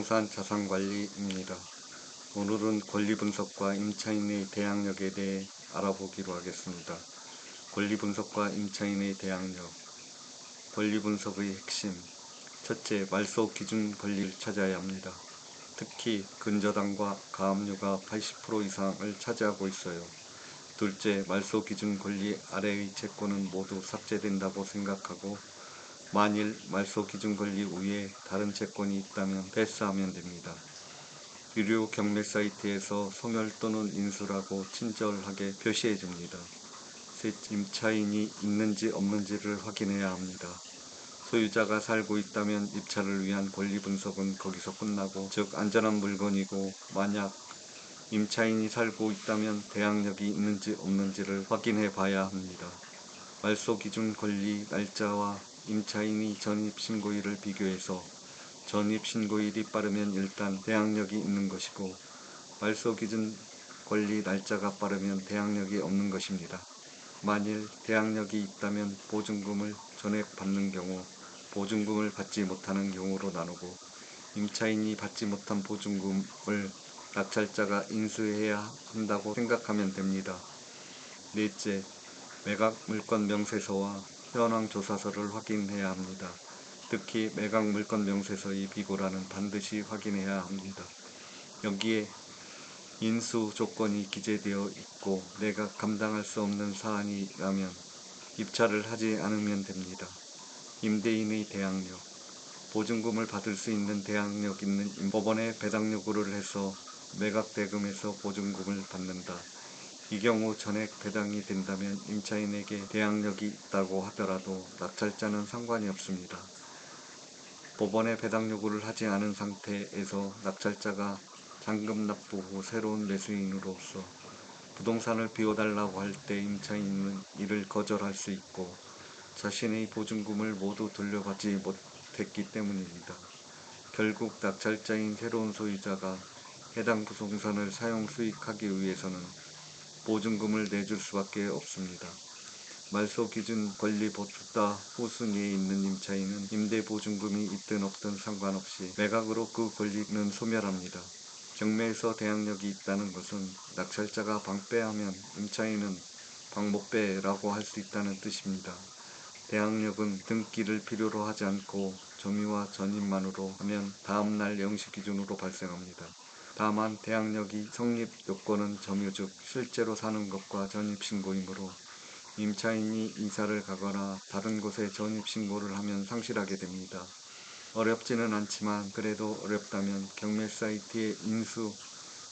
부동산 자산관리입니다. 오늘은 권리분석과 임차인의 대항력에 대해 알아보기로 하겠습니다. 권리분석과 임차인의 대항력. 권리분석의 핵심. 첫째, 말소 기준 권리를 찾아야 합니다. 특히 근저당과 가압류가 80% 이상을 차지하고 있어요. 둘째, 말소 기준 권리 아래의 채권은 모두 삭제된다고 생각하고 만일 말소 기준 권리 위에 다른 채권이 있다면 패스하면 됩니다. 유료 경매 사이트에서 소멸 또는 인수라고 친절하게 표시해줍니다. 셋째, 임차인이 있는지 없는지를 확인해야 합니다. 소유자가 살고 있다면 입찰을 위한 권리 분석은 거기서 끝나고, 즉 안전한 물건이고, 만약 임차인이 살고 있다면 대항력이 있는지 없는지를 확인해 봐야 합니다. 말소 기준 권리 날짜와 임차인이 전입신고일을 비교해서 전입신고일이 빠르면 일단 대항력이 있는 것이고, 말소 기준 권리 날짜가 빠르면 대항력이 없는 것입니다. 만일 대항력이 있다면 보증금을 전액 받는 경우, 보증금을 받지 못하는 경우로 나누고, 임차인이 받지 못한 보증금을 낙찰자가 인수해야 한다고 생각하면 됩니다. 넷째, 매각 물건 명세서와 현황 조사서를 확인해야 합니다. 특히 매각 물건 명세서의 비고란은 반드시 확인해야 합니다. 여기에 인수 조건이 기재되어 있고 내가 감당할 수 없는 사안이라면 입찰을 하지 않으면 됩니다. 임대인의 대항력. 보증금을 받을 수 있는 대항력 있는 법원에 배당 요구를 해서 매각 대금에서 보증금을 받는다. 이 경우 전액 배당이 된다면 임차인에게 대항력이 있다고 하더라도 낙찰자는 상관이 없습니다. 법원에 배당 요구를 하지 않은 상태에서 낙찰자가 잔금 납부 후 새로운 매수인으로서 부동산을 비워달라고 할 때 임차인은 이를 거절할 수 있고 자신의 보증금을 모두 돌려받지 못했기 때문입니다. 결국 낙찰자인 새로운 소유자가 해당 부동산을 사용 수익하기 위해서는 보증금을 내줄 수밖에 없습니다. 말소 기준 권리보다 후순위에 있는 임차인은 임대보증금이 있든 없든 상관없이 매각으로 그 권리는 소멸합니다. 경매에서 대항력이 있다는 것은 낙찰자가 방빼하면 임차인은 방 못 빼라고 할 수 있다는 뜻입니다. 대항력은 등기를 필요로 하지 않고 점유와 전입만으로 하면 다음날 영시 기준으로 발생합니다. 다만 대항력이 성립 요건은 점유 즉 실제로 사는 것과 전입신고이므로 임차인이 이사를 가거나 다른 곳에 전입신고를 하면 상실하게 됩니다. 어렵지는 않지만 그래도 어렵다면 경매 사이트에 인수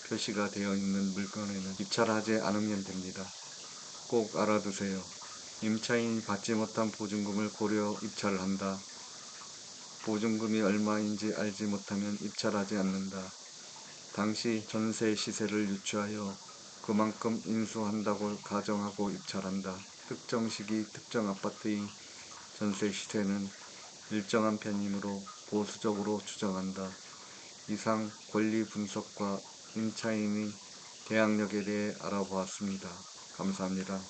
표시가 되어 있는 물건에는 입찰하지 않으면 됩니다. 꼭 알아두세요. 임차인이 받지 못한 보증금을 고려 입찰을 한다. 보증금이 얼마인지 알지 못하면 입찰하지 않는다. 당시 전세 시세를 유추하여 그만큼 인수한다고 가정하고 입찰한다. 특정 시기 특정 아파트의 전세 시세는 일정한 편이므로 보수적으로 추정한다. 이상 권리 분석과 임차인의 대항력에 대해 알아보았습니다. 감사합니다.